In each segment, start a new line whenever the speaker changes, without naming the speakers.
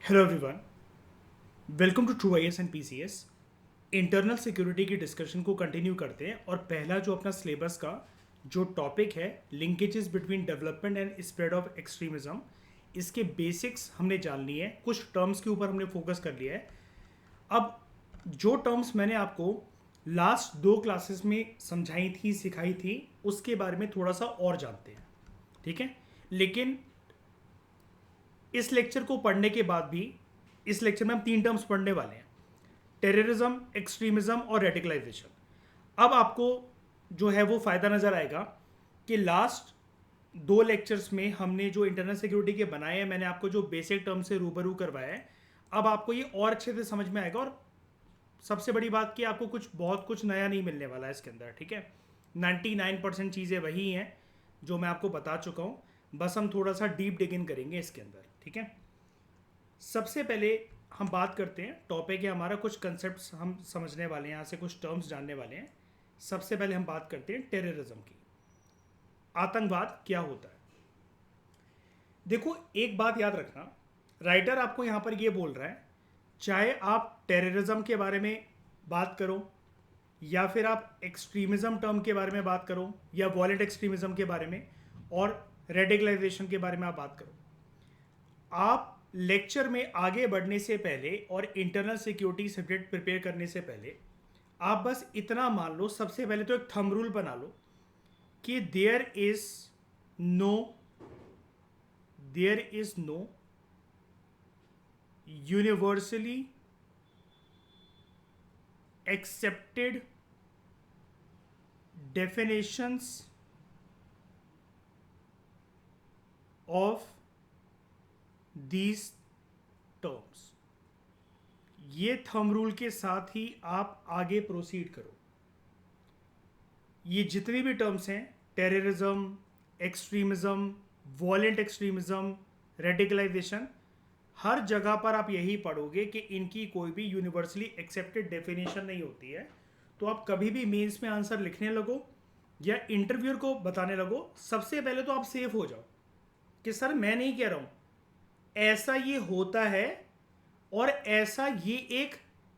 Hello everyone, welcome to true IAS and PCS. Internal security की discussion को continue करते हैं और पहला जो अपना सिलेबस का जो टॉपिक है, linkages between development and spread of extremism, इसके बेसिक्स हमने जान लिए हैं। कुछ टर्म्स के ऊपर हमने फोकस कर लिया है। अब जो टर्म्स मैंने आपको लास्ट दो क्लासेस में समझाई थी, सिखाई थी, उसके बारे में थोड़ा सा और जानते हैं, ठीक है। लेकिन इस लेक्चर को पढ़ने के बाद भी, इस लेक्चर में हम तीन टर्म्स पढ़ने वाले हैं: टेररिज्म, एक्सट्रीमिज्म और रेडिकलाइजेशन। अब आपको जो है वो फायदा नजर आएगा कि लास्ट दो लेक्चर्स में हमने जो इंटरनल सिक्योरिटी के बनाए हैं, मैंने आपको जो बेसिक टर्म से रूबरू करवाया है, अब आपको ये और अच्छे से समझ में आएगा। और सबसे बड़ी बात कि आपको बहुत कुछ नया नहीं मिलने वाला है इसके अंदर, ठीक है। 99% चीज़ें वही हैं जो मैं आपको बता चुका हूँ, बस हम थोड़ा सा डीप डिग इन करेंगे इसके अंदर, ठीक है। सबसे पहले हम बात करते हैं, टॉपिक है हमारा, कुछ कंसेप्ट्स हम समझने वाले हैं, यहाँ से कुछ टर्म्स जानने वाले हैं। सबसे पहले हम बात करते हैं टेररिज्म की। आतंकवाद क्या होता है? देखो, एक बात याद रखना, राइटर आपको यहाँ पर ये बोल रहा है, चाहे आप टेररिज्म के बारे में बात करो या फिर आप एक्सट्रीमिज्म टर्म के बारे में बात करो या वॉलेंट एक्सट्रीमिज्म के बारे में और रेडिकलाइजेशन के बारे में आप बात करो, आप लेक्चर में आगे बढ़ने से पहले और इंटरनल सिक्योरिटी सब्जेक्ट प्रिपेयर करने से पहले आप बस इतना मान लो, सबसे पहले तो एक थंब रूल बना लो कि there is no universally accepted definitions of these terms. ये थंब रूल के साथ ही आप आगे प्रोसीड करो। ये जितने भी टर्म्स हैं, terrorism, extremism, violent extremism, radicalisation, हर जगह पर आप यही पढ़ोगे कि इनकी कोई भी यूनिवर्सली एक्सेप्टेड डेफिनेशन नहीं होती है। तो आप कभी भी मेंस में आंसर लिखने लगो या इंटरव्यूअर को बताने लगो, सबसे पहले तो आप सेफ हो जाओ कि सर मैं नहीं कह रहा हूं, ऐसा ये होता है और ऐसा ये एक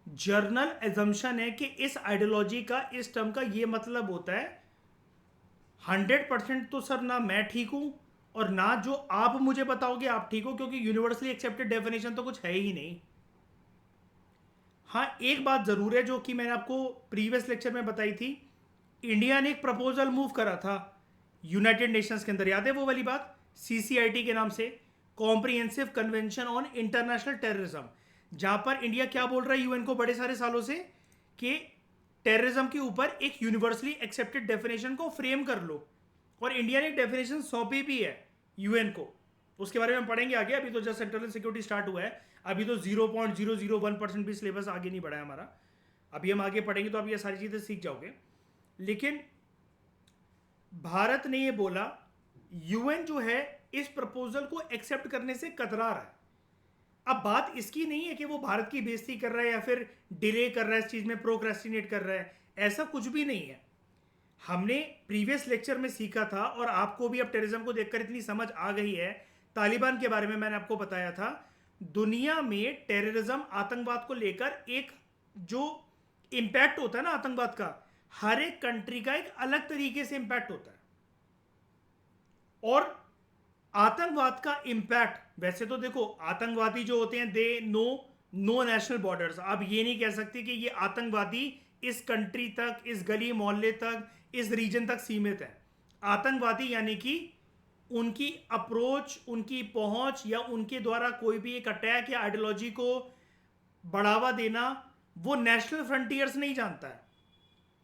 जर्नल एजम्पशन है कि इस आइडियोलॉजी का, इस टर्म का ये मतलब होता है। 100% तो सर ना मैं ठीक हूं और ना जो आप मुझे बताओगे आप ठीक हो, क्योंकि यूनिवर्सली एक्सेप्टेड डेफिनेशन तो कुछ है ही नहीं। हाँ, एक बात जरूर है जो कि मैंने आपको प्रीवियस लेक्चर में बताई थी, इंडिया ने एक प्रपोजल मूव करा था यूनाइटेड नेशंस के अंदर, याद है वो वाली बात, सीसीआईटी के नाम से, comprehensive convention on international terrorism, जहां पर इंडिया क्या बोल रहा है यूएन को बड़े सारे सालों से कि टेररिज्म के ऊपर एक यूनिवर्सली एक्सेप्टेड डेफिनेशन को फ्रेम कर लो। और इंडिया ने एक डेफिनेशन सौंपी भी है यूएन को, उसके बारे में हम पढ़ेंगे आगे। अभी तो जस्ट इंटरनल सिक्योरिटी स्टार्ट हुआ है, अभी तो 0.001% भी सिलेबस आगे नहीं बढ़ा है हमारा। अभी हम आगे पढ़ेंगे तो आप ये सारी चीजें सीख जाओगे। लेकिन भारत ने ये बोला, यूएन जो है इस प्रपोजल को एक्सेप्ट करने से कतरा रहा है। अब बात इसकी नहीं है कि वो भारत की बेइज्जती कर रहा है या फिर डिले कर रहा है, इस चीज में प्रोक्रेस्टिनेट कर रहा है, ऐसा कुछ भी नहीं है। हमने प्रीवियस लेक्चर में सीखा था और आपको भी अब टेररिज्म को देखकर इतनी समझ आ गई है, तालिबान के बारे में मैंने आपको बताया था, दुनिया में टेररिज्म, आतंकवाद को लेकर एक जो इंपैक्ट होता है ना आतंकवाद का, हर एक कंट्री का एक अलग तरीके से इंपैक्ट होता है। और आतंकवाद का इंपैक्ट, वैसे तो देखो आतंकवादी जो होते हैं दे नो नेशनल बॉर्डर्स। आप ये नहीं कह सकते कि ये आतंकवादी इस कंट्री तक, इस गली मोहल्ले तक, इस रीजन तक सीमित है। आतंकवादी यानी कि उनकी अप्रोच, उनकी पहुंच या उनके द्वारा कोई भी एक अटैक या आइडियोलॉजी को बढ़ावा देना, वो नेशनल फ्रंटियर्स नहीं जानता है,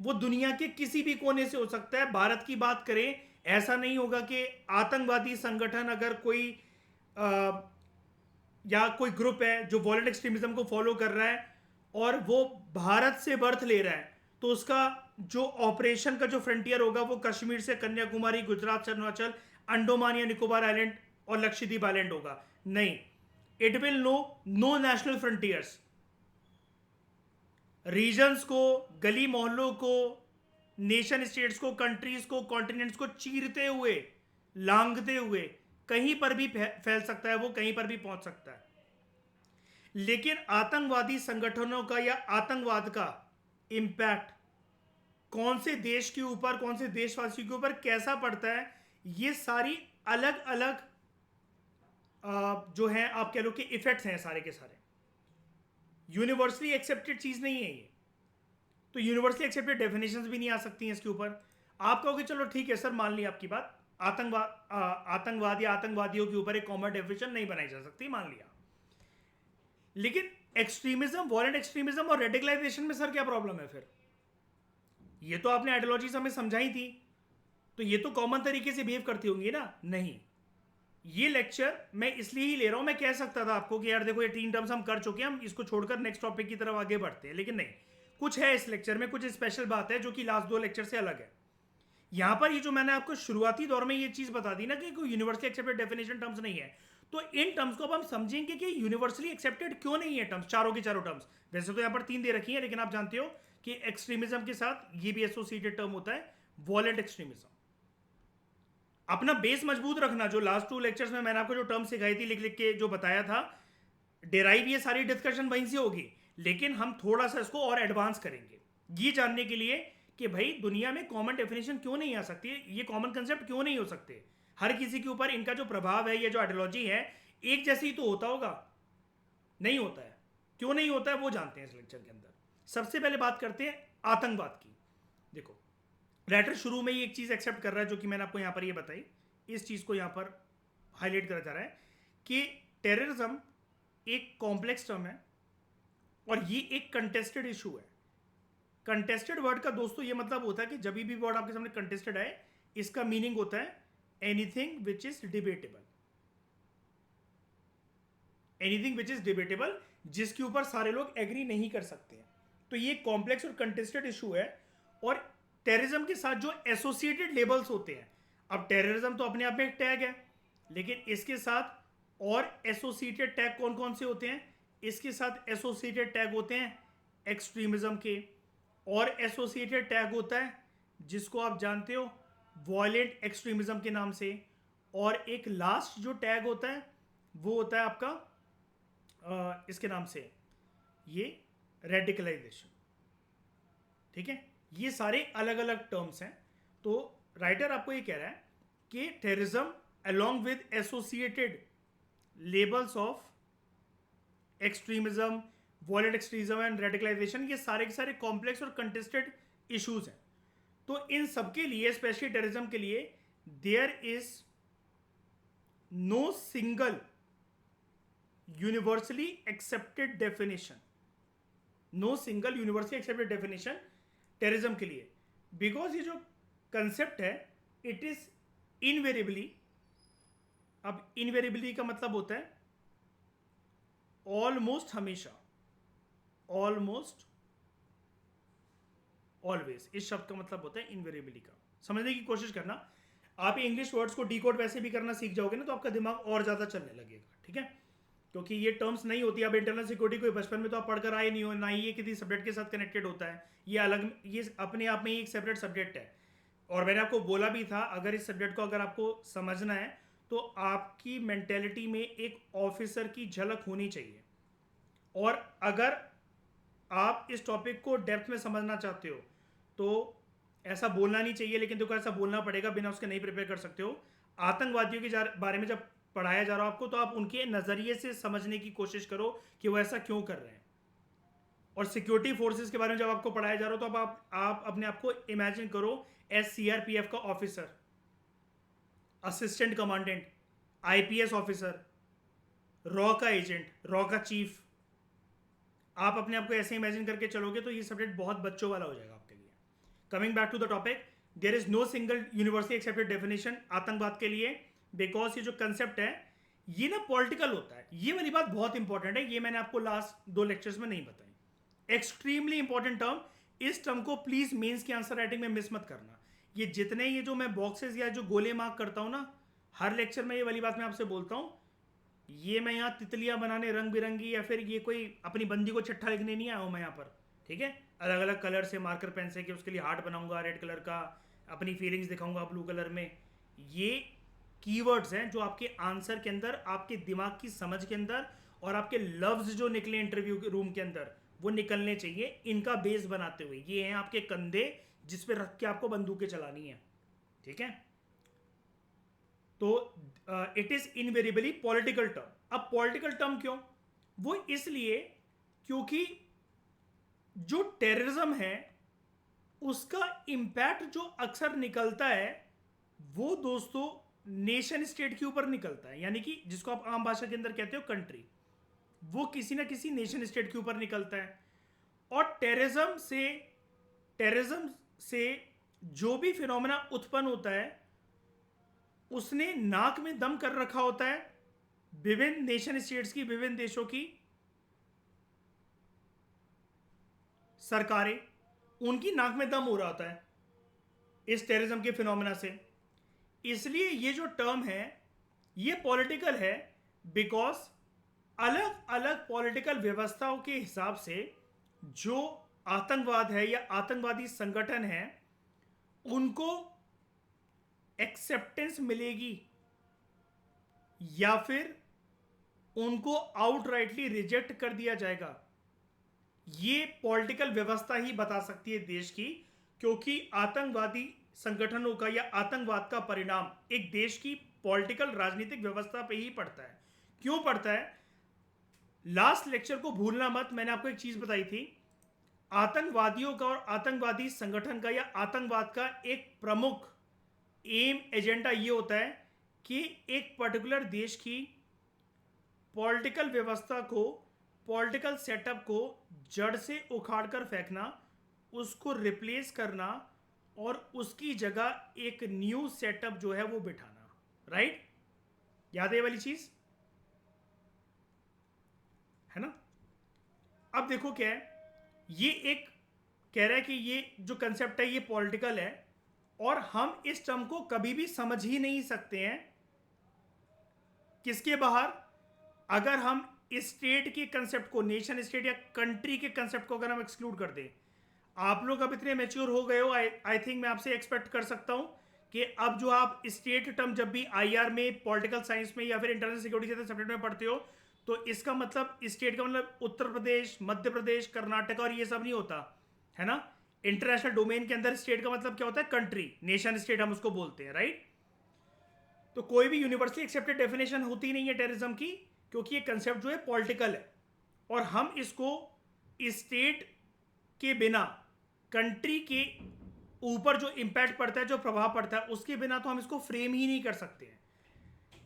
वो दुनिया के किसी भी कोने से हो सकता है। भारत की बात करें, ऐसा नहीं होगा कि आतंकवादी संगठन अगर कोई या कोई ग्रुप है जो वॉलेंट एक्सट्रीमिज्म को फॉलो कर रहा है और वो भारत से बर्थ ले रहा है, तो उसका जो ऑपरेशन का जो फ्रंटियर होगा वो कश्मीर से कन्याकुमारी, गुजरात से अरुणाचल, अंडोमान या निकोबार आइलैंड और लक्षद्वीप आइलैंड होगा। नहीं, it will no national frontiers. Regions को, गली मोहल्लों को, नेशन स्टेट्स को, कंट्रीज को, कॉन्टिनेंट्स को चीरते हुए, लांघते हुए कहीं पर भी फैल सकता है, वो कहीं पर भी पहुंच सकता है। लेकिन आतंकवादी संगठनों का या आतंकवाद का इम्पैक्ट कौन से देश के ऊपर, कौन से देशवासियों के ऊपर कैसा पड़ता है, ये सारी अलग अलग जो है आप कह लो कि इफेक्ट्स हैं सारे के सारे। यूनिवर्सली एक्सेप्टेड चीज नहीं है ये, तो यूनिवर्सली एक्सेप्टेड डेफिनेशंस भी नहीं आ सकती हैं इसके ऊपर। आप कहोगे चलो ठीक है सर, मान ली आपकी बात, आतंकवाद या आतंकवादियों के ऊपर एक कॉमन डेफिनेशन नहीं बनाई जा सकती, मान लिया। लेकिन एक्सट्रीमिज्म, वॉलेंट एक्सट्रीमिज्म और रेडिकलाइजेशन में सर क्या प्रॉब्लम है फिर? ये तो आपने आइडियोलॉजीज हमें समझाई थी, तो ये तो कॉमन तरीके से बिहेव करती होंगी ना? नहीं। ये लेक्चर मैं इसलिए ही ले रहा हूं, मैं कह सकता था आपको कि यार देखो ये 3 टर्म्स हम कर चुके हैं, हम इसको छोड़कर नेक्स्ट टॉपिक की तरफ आगे बढ़ते हैं, लेकिन नहीं, कुछ है इस लेक्चर में, कुछ स्पेशल बात है जो कि लास्ट 2 लेक्चर से अलग है। यहां पर ये जो मैंने आपको शुरुआती दौर में ये चीज बता दी ना कि कोई यूनिवर्सली एक्सेप्टेड डेफिनेशन टर्म्स नहीं है, तो इन टर्म्स को अब हम समझेंगे कि यूनिवर्सली एक्सेप्टेड क्यों नहीं है टर्म्स, चारों की चारों टर्म्स। वैसे तो यहां पर 3 दे रखी है, लेकिन आप जानते हो कि एक्सट्रीमिज्म के साथ ये भी एसोसिएटेड टर्म होता है, वॉलेंट एक्सट्रीमिज्म। अपना बेस मजबूत रखना, जो लास्ट 2 लेक्चर्स में मैंने आपको जो टर्म सिखाई थी, लिख लिख के जो बताया था, डेराइव ये सारी डिस्कशन वहीं से होगी, लेकिन हम थोड़ा सा इसको और एडवांस करेंगे ये जानने के लिए कि भाई दुनिया में कॉमन डेफिनेशन क्यों नहीं आ सकती, ये कॉमन कंसेप्ट क्यों नहीं हो सकते, हर किसी के ऊपर इनका जो प्रभाव है, ये जो आइडियोलॉजी है, एक जैसे ही तो होता होगा? नहीं होता है। क्यों नहीं होता है वो जानते हैं इस लेक्चर के अंदर। सबसे पहले बात करते हैं आतंकवाद की। देखो, राइटर शुरू में ही एक चीज एक्सेप्ट कर रहा है जो कि मैंने आपको यहां पर ये बताई, इस चीज को यहां पर हाईलाइट करा जा रहा है कि टेररिज्म एक कॉम्प्लेक्स टर्म है और ये एक कंटेस्टेड इशू है। कंटेस्टेड वर्ड का दोस्तों ये मतलब होता है कि जब भी वर्ड आपके सामने कंटेस्टेड आए, इसका मीनिंग होता है anything which is debatable, anything which is debatable, जिसके ऊपर सारे लोग एग्री नहीं कर सकते हैं। तो ये कॉम्प्लेक्स और कंटेस्टेड इशू है। और टेररिज्म के साथ जो एसोसिएटेड लेबल्स होते हैं, अब टेररिज्म तो अपने आप में एक टैग है, लेकिन इसके साथ और एसोसिएटेड टैग कौन कौन से होते हैं? इसके साथ एसोसिएटेड टैग होते हैं एक्सट्रीमिज्म के, और एसोसिएटेड टैग होता है जिसको आप जानते हो वॉयलेंट एक्सट्रीमिज्म के नाम से, और एक लास्ट जो टैग होता है वो होता है आपका इसके नाम से, ये रेडिकलाइजेशन। ठीक है, ये सारे अलग अलग टर्म्स हैं। तो राइटर आपको ये कह रहा है कि terrorism along with associated labels of extremism, violent extremism and radicalization, ये सारे के सारे कॉम्प्लेक्स और कंटेस्टेड इश्यूज हैं। तो इन सबके लिए, स्पेशली टेररिज्म के लिए, there is no single universally accepted definition, no single universally accepted definition terrorism के लिए, बिकॉज ये जो कंसेप्ट है इट इज इनवेरिएबली, अब इनवेरिएबली का मतलब होता है ऑलमोस्ट हमेशा, ऑलमोस्ट ऑलवेज, इस शब्द का मतलब होता है इनवेरिएबली का। समझने की कोशिश करना, आप इंग्लिश वर्ड्स को डिकोड वैसे भी करना सीख जाओगे ना, तो आपका दिमाग और ज्यादा चलने लगेगा। ठीक है, क्योंकि ये टर्म्स नहीं होती। अब इंटरनल सिक्योरिटी कोई बचपन में तो आप पढ़कर आए नहीं हो, ना ही ये किसी सब्जेक्ट के साथ कनेक्टेड होता है, ये अलग, ये अपने आप में ही एक सेपरेट सब्जेक्ट है। और मैंने आपको बोला भी था, अगर इस सब्जेक्ट को अगर आपको समझना है तो आपकी मेंटेलिटी में एक ऑफिसर की झलक होनी चाहिए। और अगर आप इस टॉपिक को डेप्थ में समझना चाहते हो तो ऐसा बोलना नहीं चाहिए, लेकिन देखो ऐसा बोलना पड़ेगा, बिना उसके नहीं प्रिपेयर कर सकते हो। आतंकवादियों के बारे में जब पढ़ाया जा रहा हो आपको, तो आप उनके नज़रिए से समझने की कोशिश करो कि वो ऐसा क्यों कर रहे हैं। और सिक्योरिटी फोर्सेस के बारे में जब आपको पढ़ाया जा रहा हो, तो अब आप अपने आप को इमेजिन करो एस सीआरपीएफ का officer, assistant commandant, IPS officer, raw का एजेंट, रॉ का चीफ। आप अपने आप को ऐसे इमेजिन करके चलोगे तो ये सब्जेक्ट बहुत बच्चों वाला हो जाएगा आपके लिए। Coming back to the topic, there is no single universally accepted definition आतंकवाद के लिए, बिकॉज ये जो कंसेप्ट है ये ना पॉलिटिकल होता है। ये वाली बात बहुत इंपॉर्टेंट है, ये मैंने आपको लास्ट 2 लेक्चर्स में नहीं बताई। एक्सट्रीमली इंपॉर्टेंट टर्म, इस टर्म को प्लीज मेंस की आंसर राइटिंग में मिस मत करना। ये जितने ये जो मैं बॉक्सेस या जो गोले मार्क करता हूं ना, हर लेक्चर में ये वाली बात मैं आपसे बोलता हूं, ये मैं यहाँ तितलियां बनाने रंग बिरंगी, या फिर ये कोई अपनी बंदी को चिट्ठा लिखने नहीं आया हूं मैं यहाँ पर। ठीक है, अलग अलग कलर से मार्कर पेन से कि उसके लिए हार्ट बनाऊंगा रेड कलर का, अपनी फीलिंग्स दिखाऊंगा ब्लू कलर में। ये कीवर्ड्स हैं जो आपके आंसर के अंदर, आपके दिमाग की समझ के अंदर और आपके लफ्ज जो निकले इंटरव्यू के रूम के अंदर वो निकलने चाहिए इनका बेस बनाते हुए। ये हैं आपके कंधे जिस पे रख के आपको बंदूकें चलानी है, ठीक है। तो it is invariably political term. अब पॉलिटिकल टर्म क्यों? वो इसलिए क्योंकि जो टेररिज्म है उसका इंपैक्ट जो अक्सर निकलता है वो दोस्तों नेशन स्टेट के ऊपर निकलता है, यानी कि जिसको आप आम भाषा के अंदर कहते हो कंट्री, वो किसी ना किसी नेशन स्टेट के ऊपर निकलता है। और टेररिज्म से जो भी फिनोमेना उत्पन्न होता है उसने नाक में दम कर रखा होता है विभिन्न नेशन स्टेट्स की, विभिन्न देशों की सरकारें, उनकी नाक में दम हो रहा होता है इस टेररिज्म के फिनोमेना से। इसलिए ये जो टर्म है ये पॉलिटिकल है, बिकॉज अलग अलग पॉलिटिकल व्यवस्थाओं के हिसाब से जो आतंकवाद है या आतंकवादी संगठन है उनको एक्सेप्टेंस मिलेगी या फिर उनको आउटराइटली रिजेक्ट कर दिया जाएगा। ये पॉलिटिकल व्यवस्था ही बता सकती है देश की, क्योंकि आतंकवादी संगठनों का या आतंकवाद का परिणाम एक देश की पॉलिटिकल राजनीतिक व्यवस्था पे ही पड़ता है। क्यों पड़ता है? लास्ट लेक्चर को भूलना मत, मैंने आपको एक चीज बताई थी, आतंकवादियों का और आतंकवादी संगठन का या आतंकवाद का एक प्रमुख एम एजेंडा ये होता है कि एक पर्टिकुलर देश की पॉलिटिकल व्यवस्था को, पॉलिटिकल सेटअप को जड़ से उखाड़ कर फेंकना, उसको रिप्लेस करना और उसकी जगह एक न्यू सेटअप जो है वो बिठाना। राइट? याद है ये वाली चीज? है ना? अब देखो क्या है, ये एक कह रहा है कि ये जो कंसेप्ट है ये पॉलिटिकल है और हम इस टर्म को कभी भी समझ ही नहीं सकते हैं किसके बाहर, अगर हम स्टेट के कंसेप्ट को, नेशन स्टेट या कंट्री के कंसेप्ट को अगर हम एक्सक्लूड कर दें। आप लोग अब इतने मैच्योर हो गए हो, आई थिंक मैं आपसे एक्सपेक्ट कर सकता हूं कि अब जो आप स्टेट टर्म जब भी आईआर में, पॉलिटिकल साइंस में या फिर इंटरनेशनल सिक्योरिटी जैसे सब्जेक्ट में पढ़ते हो तो इसका मतलब स्टेट का मतलब उत्तर प्रदेश, मध्य प्रदेश, कर्नाटक और ये सब नहीं होता है ना। इंटरनेशनल डोमेन के अंदर स्टेट का मतलब क्या होता है? कंट्री, नेशन स्टेट हम उसको बोलते हैं। राइट? तो कोई भी यूनिवर्सली एक्सेप्टेड डेफिनेशन होती नहीं है टेररिज्म की, क्योंकि ये कंसेप्ट जो है पॉलिटिकल है और हम इसको स्टेट के बिना, कंट्री के ऊपर जो इंपैक्ट पड़ता है, जो प्रभाव पड़ता है, उसके बिना तो हम इसको फ्रेम ही नहीं कर सकते हैं।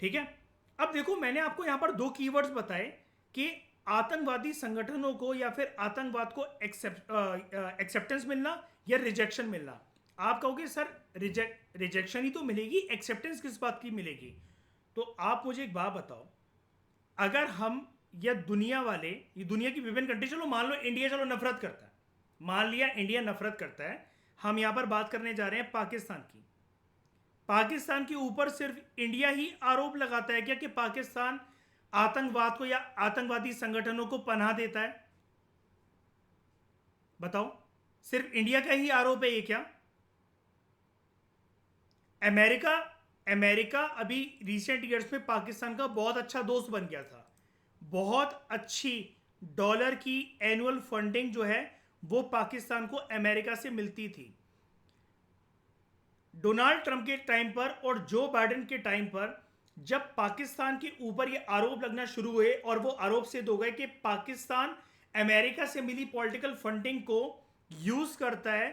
ठीक है? अब देखो मैंने आपको यहां पर दो कीवर्ड्स बताए कि आतंकवादी संगठनों को या फिर आतंकवाद को एक्सेप्टेंस मिलना या रिजेक्शन मिलना। आप कहोगे सर रिजेक्शन ही तो मिलेगी, एक्सेप्टेंस किस बात की मिलेगी? तो आप मुझे एक बात बताओ, अगर हम या दुनिया वाले, ये दुनिया की विभिन्न कंट्री, चलो मान लो इंडिया चलो नफरत करता है, मान लिया इंडिया नफरत करता है, हम यहां पर बात करने जा रहे हैं पाकिस्तान की। पाकिस्तान के ऊपर सिर्फ इंडिया ही आरोप लगाता है क्या कि पाकिस्तान आतंकवाद को या आतंकवादी संगठनों को पनाह देता है? बताओ, सिर्फ इंडिया का ही आरोप है ये क्या? अमेरिका अभी रिसेंट ईयर्स में पाकिस्तान का बहुत अच्छा दोस्त बन गया था। बहुत अच्छी डॉलर की एनुअल फंडिंग जो है वो पाकिस्तान को अमेरिका से मिलती थी। डोनाल्ड ट्रंप के टाइम पर और जो बाइडेन के टाइम पर जब पाकिस्तान के ऊपर ये आरोप लगना शुरू हुए और वो आरोप सिद्ध हो गए कि पाकिस्तान अमेरिका से मिली पॉलिटिकल फंडिंग को यूज करता है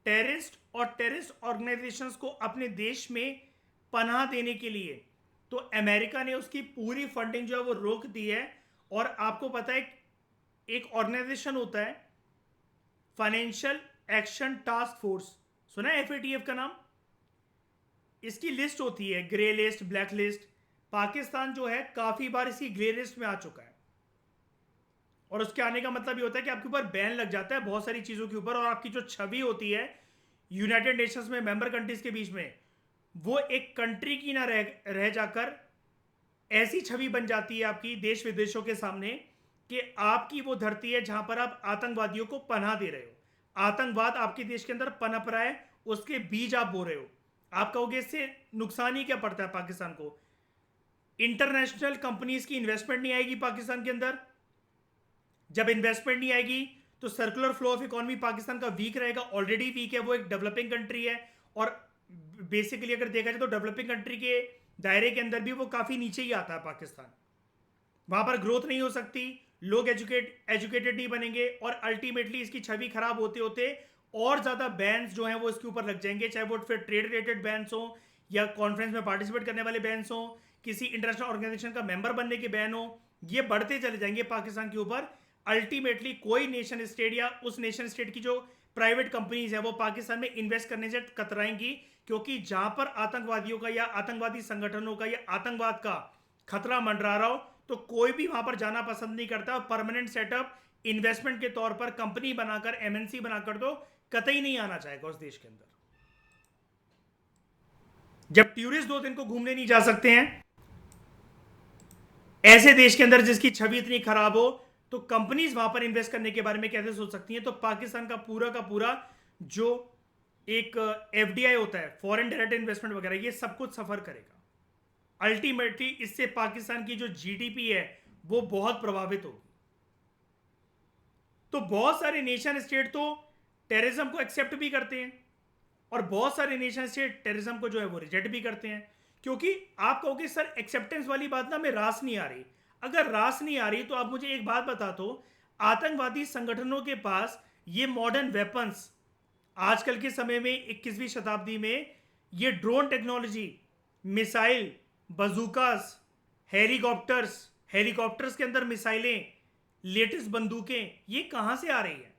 टेररिस्ट और टेररिस्ट ऑर्गेनाइजेशंस को अपने देश में पनाह देने के लिए, तो अमेरिका ने उसकी पूरी फंडिंग जो है वो रोक दी है। और आपको पता है एक ऑर्गेनाइजेशन होता है फाइनेंशियल एक्शन टास्क फोर्स, सुना है एफएटीएफ का नाम? इसकी लिस्ट होती है grey list, black list. Pakistan जो है काफी बार इसी ग्रे लिस्ट में आ चुका है और उसके आने का मतलब ये होता है कि आपके ऊपर बैन लग जाता है बहुत सारी चीजों के ऊपर और आपकी जो छवि होती है यूनाइटेड नेशंस में मेंबर कंट्रीज के बीच में, वो एक कंट्री की ना रह जाकर ऐसी छवि बन जाती है आपकी देश विदेशों के सामने कि आपकी वो धरती है जहां पर आप आतंकवादियों को पनाह दे रहे हो, आतंकवाद आपके देश के अंदर पनप रहा है, उसके बीज आप बो रहे हो। आप कहोगे इससे नुकसान ही क्या पड़ता है पाकिस्तान को? इंटरनेशनल कंपनीज की इन्वेस्टमेंट नहीं आएगी पाकिस्तान के अंदर। जब इन्वेस्टमेंट नहीं आएगी तो circular flow of economy Pakistan का वीक रहेगा, ऑलरेडी वीक है, वो एक डेवलपिंग कंट्री है। और बेसिकली अगर देखा जाए तो डेवलपिंग कंट्री के दायरे के अंदर भी वो काफ़ी नीचे ही आता है पाकिस्तान। वहां पर ग्रोथ नहीं हो सकती, लोग एजुकेटेड नहीं बनेंगे, और अल्टीमेटली इसकी छवि खराब होते होते और ज़्यादा बैन्स जो हैं वो इसके ऊपर लग जाएंगे, चाहे वो फिर ट्रेड रिलेटेड बैन्स हो या कॉन्फ्रेंस में पार्टिसिपेट करने वाले बैन्स हो, किसी इंटरनेशनल ऑर्गेनाइजेशन का मेंबर बनने के बैन हो, ये बढ़ते चले जाएंगे पाकिस्तान के ऊपर। अल्टीमेटली कोई नेशन स्टेट या उस नेशन स्टेट की जो प्राइवेट कंपनीज है वो पाकिस्तान में इन्वेस्ट करने से कतराएंगी, क्योंकि जहां पर आतंकवादियों का या आतंकवादी संगठनों का या आतंकवाद का खतरा मंडरा रहा हो तो कोई भी वहां पर जाना पसंद नहीं करता। परमानेंट सेटअप इन्वेस्टमेंट के तौर पर कंपनी बनाकर, एमएनसी बनाकर तो कतई नहीं आना चाहेगा उस देश के अंदर। जब टूरिस्ट 2 दिन को घूमने नहीं जा सकते हैं ऐसे देश के अंदर जिसकी छवि इतनी खराब हो, तो कंपनीज वहां पर इन्वेस्ट करने के बारे में कैसे सोच सकती हैं? तो पाकिस्तान का पूरा जो एक एफडीआई होता है, फॉरेन डायरेक्ट इन्वेस्टमेंट वगैरह, ये सब कुछ सफर करेगा। अल्टीमेटली इससे पाकिस्तान की जो जीडीपी है वो बहुत प्रभावित होगी। तो बहुत सारे नेशन स्टेट तो टेररिज्म को एक्सेप्ट भी करते हैं और बहुत सारे नेशन स्टेट टेररिज्म को जो है वो रिजेक्ट भी करते हैं, क्योंकि आप कहोगे सर एक्सेप्टेंस वाली बात ना में रास नहीं आ रही। अगर रास नहीं आ रही तो आप मुझे एक बात बता दो, आतंकवादी संगठनों के पास ये मॉडर्न वेपन्स आजकल के समय में 21वीं शताब्दी में ये ड्रोन टेक्नोलॉजी, मिसाइल, बजूकास, हेलीकॉप्टर्स के अंदर मिसाइलें, लेटेस्ट बंदूकें, ये कहां से आ रही है?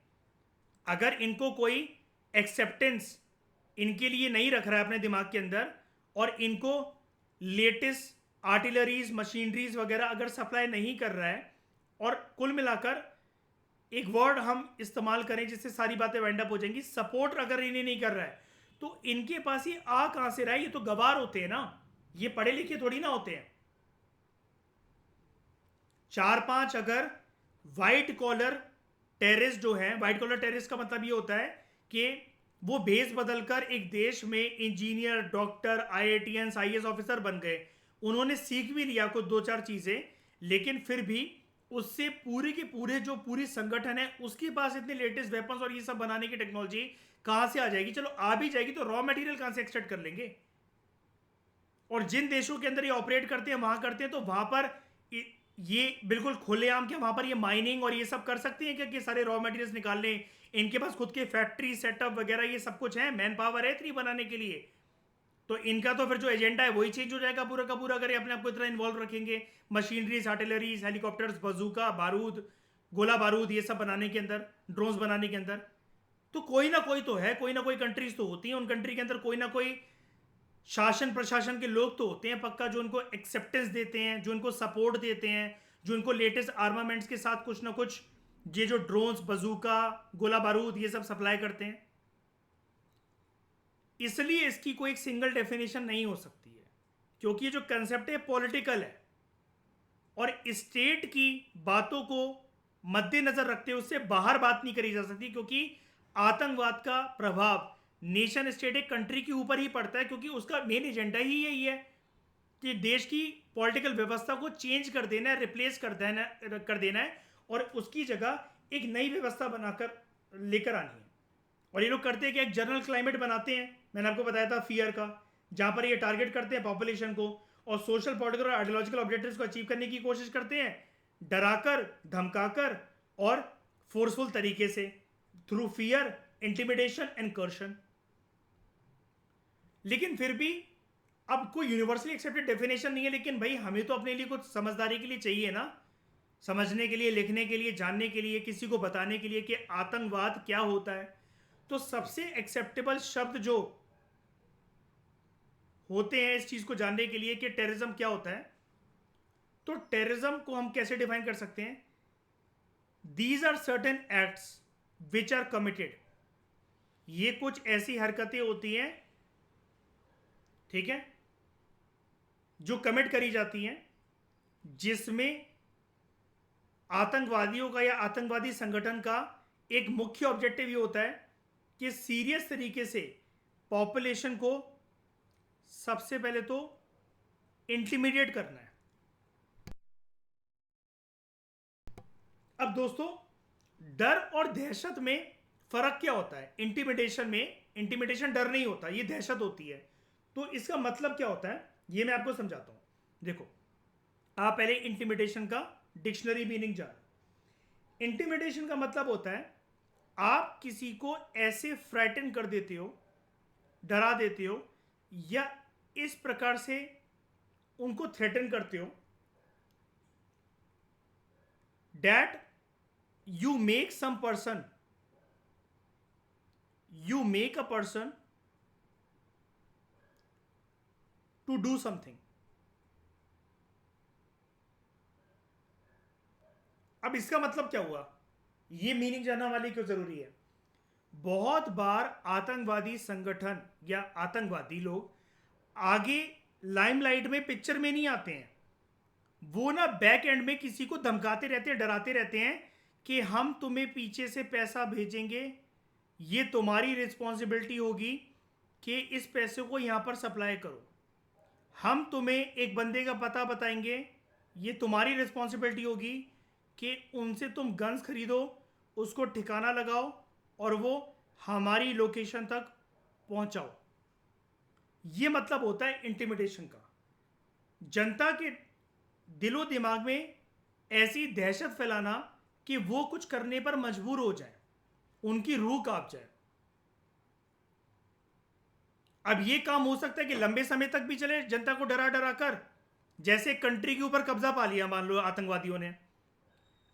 अगर इनको कोई एक्सेप्टेंस इनके लिए नहीं रख रहा है अपने दिमाग के अंदर, और इनको लेटेस्ट आर्टिलरीज, मशीनरीज वगैरह अगर सप्लाई नहीं कर रहा है, और कुल मिलाकर एक वर्ड हम इस्तेमाल करें जिससे सारी बातें वाइंड अप हो जाएंगी, सपोर्ट अगर इन्हें नहीं कर रहा है, तो इनके पास ये आ कहां से रहा है? ये तो गवार होते हैं ना, ये पढ़े लिखे थोड़ी ना होते हैं। 4-5 अगर व्हाइट कॉलर टेररिस्ट जो है, व्हाइट कॉलर टेररिस्ट का मतलब ये होता है कि वो भेस बदलकर एक देश में engineer, doctor, IITian, IAS officer बन गए, उन्होंने सीख भी लिया कुछ 2-4 चीजें, लेकिन फिर भी उससे पूरे के पूरे जो पूरी संगठन है उसके पास इतने लेटेस्ट वेपन्स और ये सब बनाने की टेक्नोलॉजी कहां से आ जाएगी? चलो आ भी जाएगी तो रॉ मटेरियल कहां से एक्सट्रैक्ट कर लेंगे? और जिन देशों के अंदर ये ऑपरेट करते हैं वहां करते हैं, तो वहां पर ये बिल्कुल खुलेआम क्या वहां पर ये माइनिंग और ये सब कर सकते हैं क्या कि सारे रॉ मटेरियल्स निकाल लें? इनके पास खुद के फैक्ट्री सेटअप वगैरह ये सब कुछ है, मैन पावर है इतनी बनाने के लिए। तो इनका तो फिर जो एजेंडा है वही चेंज हो जाएगा पूरा का पूरा, अगर ये अपने आप को इतना इन्वॉल्व रखेंगे मशीनरीज, आर्टिलरीज, हेलीकॉप्टर्स, बजूका, बारूद, गोला बारूद ये सब बनाने के अंदर, ड्रोन्स बनाने के अंदर। तो कोई ना कोई तो है, कोई ना कोई कंट्रीज तो होती हैं, उन कंट्री के अंदर कोई ना कोई शासन प्रशासन के लोग तो होते हैं पक्का, जो उनको एक्सेप्टेंस देते हैं, जो उनको सपोर्ट देते हैं, जो उनको लेटेस्ट आर्मामेंट्स के साथ कुछ ना कुछ ये जो ड्रोन्स, बजूका, गोला बारूद ये सब सप्लाई करते हैं। इसलिए इसकी कोई एक सिंगल डेफिनेशन नहीं हो सकती है, क्योंकि ये जो कंसेप्ट है पॉलिटिकल है और स्टेट की बातों को मद्देनजर रखते हुए उससे बाहर बात नहीं करी जा सकती, क्योंकि आतंकवाद का प्रभाव नेशन स्टेट एक कंट्री के ऊपर ही पड़ता है, क्योंकि उसका मेन एजेंडा ही यही है कि देश की पॉलिटिकल व्यवस्था को चेंज कर देना है, रिप्लेस कर देना है और उसकी जगह एक नई व्यवस्था बनाकर लेकर आनी है। और ये लोग करते हैं कि एक जनरल क्लाइमेट बनाते हैं, मैंने आपको बताया था फियर का, जहां पर ये टारगेट करते हैं पॉपुलेशन को और सोशल, पॉलिटिकल और आइडियोलॉजिकल ऑब्जेक्टिव्स को अचीव करने की कोशिश करते हैं, डराकर, धमकाकर और फोर्सफुल तरीके से, थ्रू फियर, इंटिमिडेशन एंड कर्शन। लेकिन फिर भी अब कोई यूनिवर्सली एक्सेप्टेड डेफिनेशन नहीं है, लेकिन भाई हमें तो अपने लिए कुछ समझदारी के लिए चाहिए ना, समझने के लिए, लिखने के लिए, जानने के लिए, किसी को बताने के लिए कि आतंकवाद क्या होता है। तो सबसे एक्सेप्टेबल शब्द जो होते हैं इस चीज को जानने के लिए कि टेररिज्म क्या होता है, तो टेररिज्म को हम कैसे डिफाइन कर सकते हैं? These are certain acts which are committed, ये कुछ ऐसी हरकतें होती हैं, ठीक है, जो कमिट करी जाती हैं जिसमें आतंकवादियों का या आतंकवादी संगठन का एक मुख्य ऑब्जेक्टिव ये होता है कि सीरियस तरीके से पॉपुलेशन को सबसे पहले तो इंटिमिडेट करना है, अब दोस्तों, डर और दहशत में फर्क क्या होता है? इंटिमिडेशन डर नहीं होता, ये दहशत होती है। तो इसका मतलब क्या होता है ये मैं आपको समझाता हूं। देखो, आप पहले इंटिमिडेशन का डिक्शनरी मीनिंग जानो। इंटिमिडेशन का मतलब होता है आप किसी को ऐसे फ्राइटन कर देते हो, डरा देते हो, या इस प्रकार से उनको थ्रेटन करते हो that you make some person you make a person to do something. अब इसका मतलब क्या हुआ, ये मीनिंग जानने वाली क्यों जरूरी है? बहुत बार आतंकवादी संगठन या आतंकवादी लोग आगे लाइमलाइट में, पिक्चर में नहीं आते हैं। वो ना बैक एंड में किसी को धमकाते रहते हैं, डराते रहते हैं कि हम तुम्हें पीछे से पैसा भेजेंगे, ये तुम्हारी रिस्पॉन्सिबिलिटी होगी कि इस पैसे को यहां पर सप्लाई करो। हम तुम्हें एक बंदे का पता बताएंगे, ये तुम्हारी रिस्पॉन्सिबिलिटी होगी कि उनसे तुम गन्स खरीदो, उसको ठिकाना लगाओ और वो हमारी लोकेशन तक पहुंचाओ। ये मतलब होता है इंटिमिडेशन का। जनता के दिलो दिमाग में ऐसी दहशत फैलाना कि वो कुछ करने पर मजबूर हो जाए, उनकी रूह कांप जाए। अब ये काम हो सकता है कि लंबे समय तक भी चले, जनता को डरा डरा कर, जैसे कंट्री के ऊपर कब्जा पा लिया मान लो आतंकवादियों ने।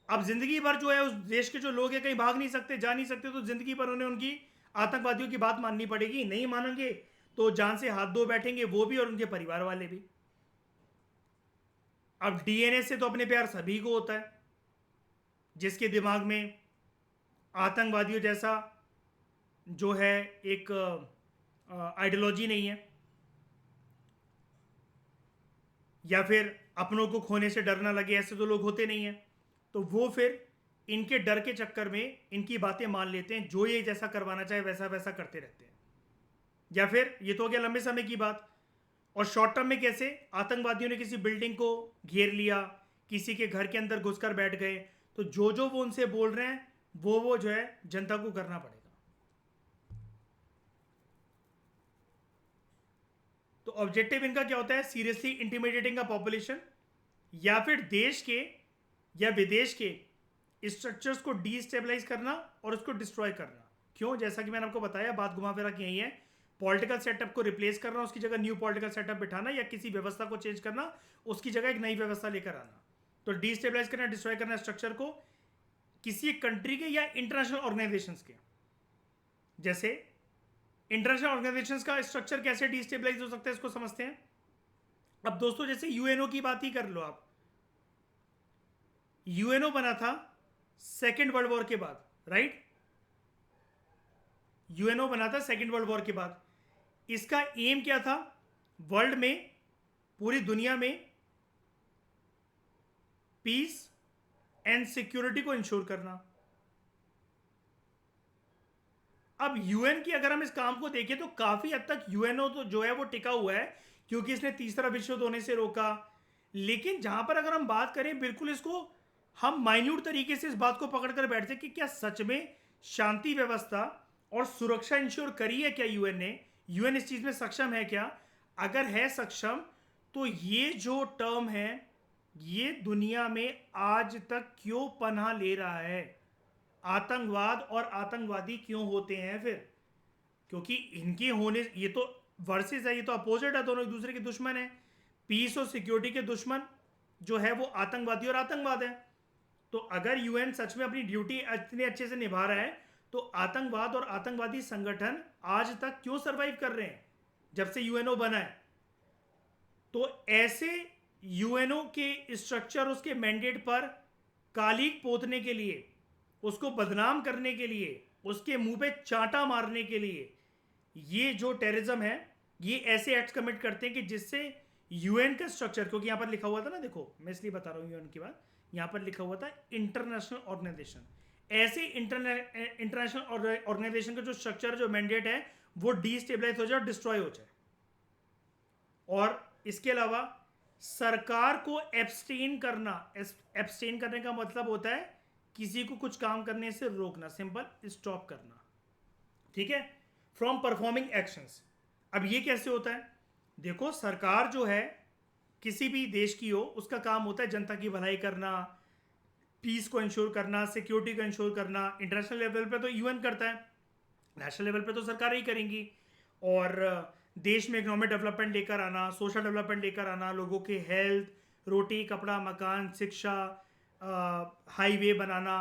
अब जिंदगी भर जो है उस देश के जो लोग हैं कहीं भाग नहीं सकते, जा नहीं सकते, तो जिंदगी भर उन्हें उनकी आतंकवादियों की बात माननी पड़ेगी। नहीं मानेंगे तो जान से हाथ धो बैठेंगे, वो भी और उनके परिवार वाले भी। अब डीएनए से तो अपने प्यार सभी को होता है। जिसके दिमाग में आतंकवादियों जैसा जो है एक आइडियोलॉजी नहीं है, या फिर अपनों को खोने से डर ना लगे, ऐसे तो लोग होते नहीं हैं, तो वो फिर इनके डर के चक्कर में इनकी बातें मान लेते हैं, जो ये जैसा करवाना चाहे वैसा वैसा करते रहते हैं। या फिर ये तो हो गया लंबे समय की बात। और शॉर्ट टर्म में कैसे आतंकवादियों ने किसी बिल्डिंग को घेर लिया, किसी के घर के अंदर घुसकर बैठ गए, तो जो जो वो उनसे बोल रहे हैं वो जो है जनता को करना पड़ेगा। तो ऑब्जेक्टिव इनका क्या होता है? सीरियसली इंटिमिडेटिंग का पॉपुलेशन, या फिर देश के या विदेश के स्ट्रक्चर्स को डीस्टेबलाइज करना और उसको डिस्ट्रॉय करना। क्यों? जैसा कि मैंने आपको बताया, बात घुमा फिरा के यही है। पॉलिटिकल सेटअप को रिप्लेस करना, उसकी जगह न्यू पॉलिटिकल सेटअप बिठाना, या किसी व्यवस्था को चेंज करना, उसकी जगह एक नई व्यवस्था लेकर आना। तो डीस्टेबलाइज करना, डिस्ट्रॉय करना स्ट्रक्चर को किसी एक कंट्री के या इंटरनेशनल ऑर्गेनाइजेशंस के। जैसे इंटरनेशनल ऑर्गेनाइजेशंस का स्ट्रक्चर कैसे डीस्टेबलाइज हो सकता है, इसको समझते हैं। अब दोस्तों, जैसे यूएनओ की बात ही कर लो आप। यूएनओ बना था सेकेंड वर्ल्ड वॉर के बाद, राइट? यूएनओ बना था सेकेंड वर्ल्ड वॉर के बाद। इसका एम क्या था? वर्ल्ड में, पूरी दुनिया में पीस एंड सिक्योरिटी को इंश्योर करना। अब यूएन की अगर हम इस काम को देखें तो काफी हद तक यूएनओ तो जो है वो टिका हुआ है, क्योंकि इसने तीसरा विश्व युद्ध होने से रोका। लेकिन जहां पर अगर हम बात करें, बिल्कुल इसको हम माइन्यूट तरीके से इस बात को पकड़कर बैठते कि क्या सच में शांति व्यवस्था और सुरक्षा इंश्योर करी है क्या यूएन ने? यूएन इस चीज में सक्षम है क्या? अगर है सक्षम, तो ये जो टर्म है ये दुनिया में आज तक क्यों पनाह ले रहा है? आतंकवाद और आतंकवादी क्यों होते हैं फिर? क्योंकि इनके होने, ये तो वर्सेस है, ये तो अपोजिट है, दोनों एक दूसरे के दुश्मन है। पीस और सिक्योरिटी के दुश्मन जो है वो आतंकवादी और आतंकवाद है। तो अगर यूएन सच में अपनी ड्यूटी इतने अच्छे से निभा रहा है, तो आतंकवाद और आतंकवादी संगठन आज तक क्यों सरवाइव कर रहे हैं जब से यूएनओ बना है? तो ऐसे यूएनओ के स्ट्रक्चर, उसके मैंडेट पर कालिक पोतने के लिए, उसको बदनाम करने के लिए, उसके मुंह पे चांटा मारने के लिए, ये जो टेररिज्म है, ये ऐसे एक्ट कमिट करते हैं कि जिससे यूएन का स्ट्रक्चर, क्योंकि यहां पर लिखा हुआ था ना, देखो मैं इसलिए बता रहा हूं यूएन की बात, यहां पर लिखा हुआ था इंटरनेशनल ऑर्गेनाइजेशन। ऐसे इंटरनेशनल ऑर्गेनाइजेशन का जो स्ट्रक्चर, जो मैंडेट है, वो डीस्टेबलाइज हो जाए और डिस्ट्रॉय हो जाए। और इसके अलावा सरकार को एब्सटेन करना, एब्सटेन करने का मतलब होता है किसी को कुछ काम करने से रोकना, सिंपल स्टॉप करना, ठीक है, फ्रॉम परफॉर्मिंग एक्शंस। अब ये कैसे होता है? देखो, सरकार जो है किसी भी देश की हो, उसका काम होता है जनता की भलाई करना, पीस को इंश्योर करना, सिक्योरिटी को इंश्योर करना। इंटरनेशनल लेवल पे तो यूएन करता है, नेशनल लेवल पे तो सरकार ही करेंगी। और देश में इकोनॉमिक डेवलपमेंट लेकर आना, सोशल डेवलपमेंट लेकर आना, लोगों के हेल्थ, रोटी कपड़ा मकान शिक्षा, हाईवे बनाना,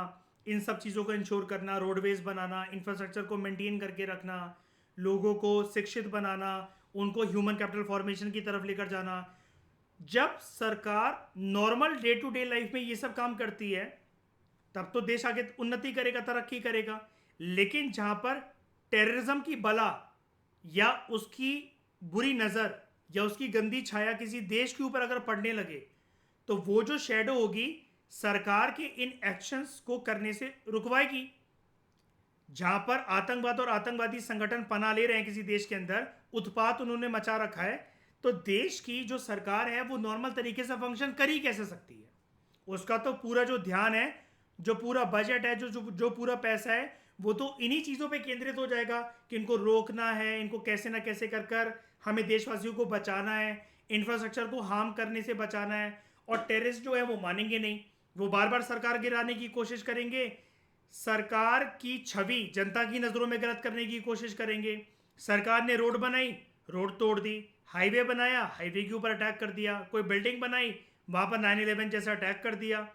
इन सब चीज़ों को इंश्योर करना, रोडवेज बनाना, इंफ्रास्ट्रक्चर को मेंटेन करके रखना, लोगों को शिक्षित बनाना, उनको ह्यूमन कैपिटल फॉर्मेशन की तरफ लेकर जाना। जब सरकार normal day to day life में ये सब काम करती है, तब तो देश आगे उन्नति करेगा, तरक्की करेगा। लेकिन जहां पर टेररिज्म की बला या उसकी बुरी नज़र या उसकी गंदी छाया किसी देश के ऊपर अगर पड़ने लगे, तो वो जो शेडो होगी सरकार के इन एक्शंस को करने से रुकवाएगी। जहां पर आतंकवाद और आतंकवादी संगठन पनाह ले रहे हैं किसी देश के अंदर, उत्पात उन्होंने मचा रखा है, तो देश की जो सरकार है वो नॉर्मल तरीके से फंक्शन कर ही कैसे सकती है? उसका तो पूरा जो ध्यान है, जो पूरा बजट है, जो पूरा पैसा है, वो तो इन्हीं चीज़ों पे केंद्रित हो जाएगा कि इनको रोकना है, इनको कैसे ना कैसे कर कर हमें देशवासियों को बचाना है, इंफ्रास्ट्रक्चर को हार्म करने से बचाना है। और टेररिस्ट जो है वो मानेंगे नहीं, वो बार बार सरकार गिराने की कोशिश करेंगे, सरकार की छवि जनता की नज़रों में गलत करने की कोशिश करेंगे। सरकार ने रोड बनाई, रोड तोड़ दी, हाईवे बनाया, हाईवे के ऊपर अटैक कर दिया, कोई बिल्डिंग बनाई, वहां पर 9/11 जैसा अटैक कर दिया।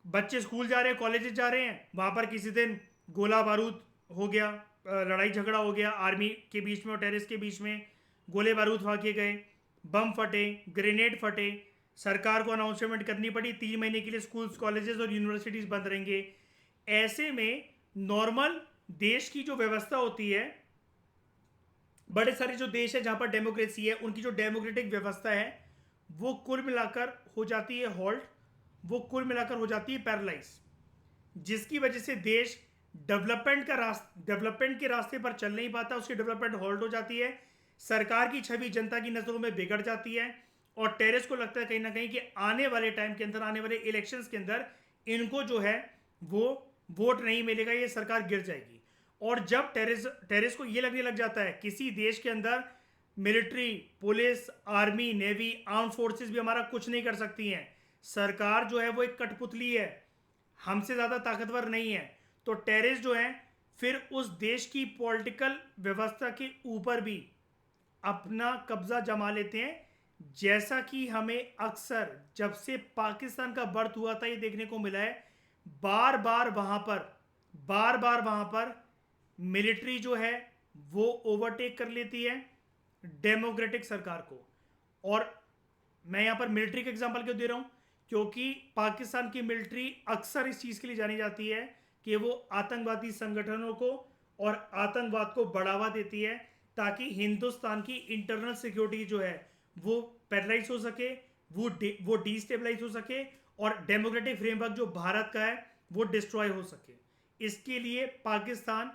बच्चे स्कूल जा रहे हैं, कॉलेजेस जा रहे हैं, वहां पर किसी दिन गोला बारूद हो गया, लड़ाई झगड़ा हो गया आर्मी के बीच में और टेररिस्ट के बीच में, गोले बारूद फाके गए, बम फटे, ग्रेनेड फटे, सरकार को अनाउंसमेंट करनी पड़ी 3 महीने के लिए स्कूल्स कॉलेजेस और यूनिवर्सिटीज़ बंद रहेंगे। ऐसे में नॉर्मल देश की जो व्यवस्था होती है, बड़े सारे जो देश है जहां पर डेमोक्रेसी है, उनकी जो डेमोक्रेटिक व्यवस्था है वो कुल मिलाकर हो जाती है हॉल्ट, वो कुल मिलाकर हो जाती है पैरालाइज, जिसकी वजह से देश डेवलपमेंट के रास्ते पर चल नहीं पाता, उसकी डेवलपमेंट हॉल्ट हो जाती है, सरकार की छवि जनता की नज़रों में बिगड़ जाती है। और टेररिस्ट को लगता है कहीं ना कहीं कि आने वाले टाइम के अंदर, आने वाले इलेक्शंस के अंदर इनको जो है वो वोट नहीं मिलेगा, ये सरकार गिर जाएगी। और जब टेररिस्ट को ये लगने लग जाता है किसी देश के अंदर military, police, army, navy, arm forces भी हमारा कुछ नहीं कर सकती हैं, सरकार जो है वो एक कठपुतली है, हमसे ज़्यादा ताकतवर नहीं है, तो टेररिस्ट जो है फिर उस देश की पॉलिटिकल व्यवस्था के ऊपर भी अपना कब्जा जमा लेते हैं। जैसा कि हमें अक्सर जब से पाकिस्तान का बर्थ हुआ था ये देखने को मिला है, बार बार वहां पर मिलिट्री जो है वो ओवरटेक कर लेती है डेमोक्रेटिक सरकार को। और मैं यहां पर मिलिट्री का एग्जांपल क्यों दे रहा हूं? क्योंकि पाकिस्तान की मिलिट्री अक्सर इस चीज़ के लिए जानी जाती है कि वो आतंकवादी संगठनों को और आतंकवाद को बढ़ावा देती है, ताकि हिंदुस्तान की इंटरनल सिक्योरिटी जो है वो पैरालाइज हो सके, वो डिस्टेबलाइज हो सके, और डेमोक्रेटिक फ्रेमवर्क जो भारत का है वो डिस्ट्रॉय हो सके। इसके लिए पाकिस्तान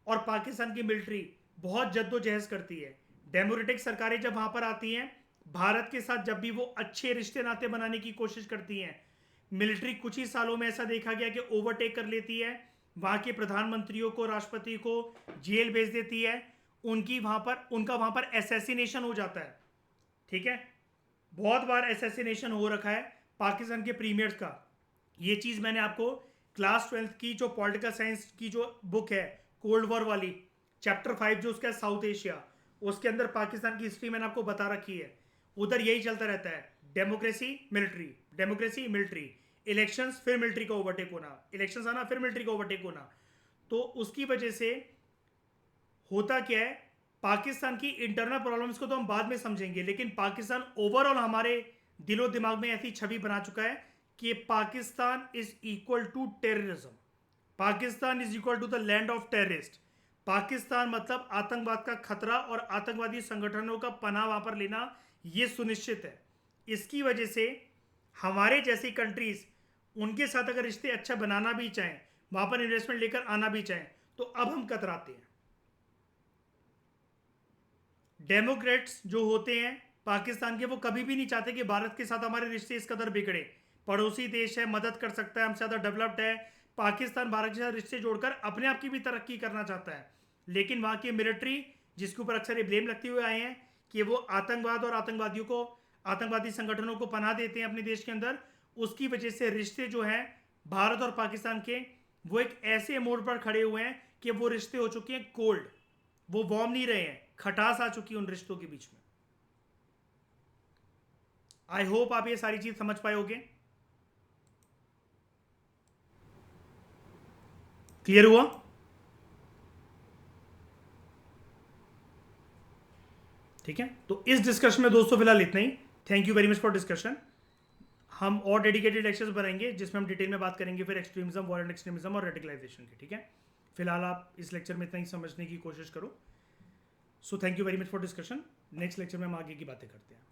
और पाकिस्तान की मिलिट्री बहुत जद्दोजहद करती है। डेमोक्रेटिक सरकारें जब वहां पर आती हैं, भारत के साथ जब भी वो अच्छे रिश्ते नाते बनाने की कोशिश करती हैं, मिलिट्री कुछ ही सालों में ऐसा देखा गया कि ओवरटेक कर लेती है, वहां के प्रधानमंत्रियों को, राष्ट्रपति को जेल भेज देती है, उनका वहां पर एसेसिनेशन हो जाता है। ठीक है, बहुत बार एसेसिनेशन हो रखा है पाकिस्तान के प्रीमियर्स का। ये चीज़ मैंने आपको क्लास 12th की जो पॉलिटिकल साइंस की जो बुक है कोल्ड वॉर वाली, चैप्टर 5 जो उसका साउथ एशिया, उसके अंदर पाकिस्तान की हिस्ट्री मैंने आपको बता रखी है। उधर यही चलता रहता है, democracy military, democracy military, elections फिर मिलिट्री का ओवरटेक होना, इलेक्शंस आना फिर मिलिट्री का ओवरटेक होना। तो उसकी वजह से होता क्या है, पाकिस्तान की इंटरनल प्रॉब्लम्स को तो हम बाद में समझेंगे, लेकिन पाकिस्तान ओवरऑल हमारे दिलो दिमाग में ऐसी छवि बना चुका है कि Pakistan is equal to terrorism, Pakistan is equal to the land of terrorist. Pakistan मतलब आतंकवाद का खतरा और आतंकवादी संगठनों का पनाह वहां पर लेना ये सुनिश्चित है। इसकी वजह से हमारे जैसी कंट्रीज उनके साथ अगर रिश्ते अच्छा बनाना भी चाहें, वहां पर इन्वेस्टमेंट लेकर आना भी चाहें, तो अब हम कतराते हैं। डेमोक्रेट्स जो होते हैं पाकिस्तान के, वो कभी भी नहीं चाहते कि भारत के साथ हमारे रिश्ते इस कदर बिगड़े। पड़ोसी देश है, मदद कर सकता है, हमसे ज़्यादा डेवलप्ड है। पाकिस्तान भारत के साथ रिश्ते जोड़कर अपने आप की भी तरक्की करना चाहता है, लेकिन वहाँ की मिलिट्री, जिसके ऊपर अक्सर ये ब्लेम लगते हुए आए हैं कि वो आतंकवाद और आतंकवादियों को, आतंकवादी संगठनों को पनाह देते हैं अपने देश के अंदर, उसकी वजह से रिश्ते जो हैं भारत और पाकिस्तान के, वो एक ऐसे मोड़ पर खड़े हुए हैं कि वो रिश्ते हो चुके हैं कोल्ड, वो वार्म नहीं रहे हैं, खटास आ चुकी है उन रिश्तों के बीच में। आई होप आप ये सारी चीज समझ पाओगे। क्लियर हुआ? ठीक है, तो इस डिस्कशन में दोस्तों फिलहाल इतना ही। Thank you very much for discussion. हम और डेडिकेटेड लेक्चर्स बनाएंगे जिसमें हम डिटेल में बात करेंगे फिर एक्सट्रीमिज्म, वॉलेंट एक्सट्रीमिज्म और रेडिकलाइजेशन की। ठीक है, फिलहाल आप इस लेक्चर में इतना ही समझने की कोशिश करो। So thank you very much for discussion. Next lecture में हम आगे की बातें करते हैं।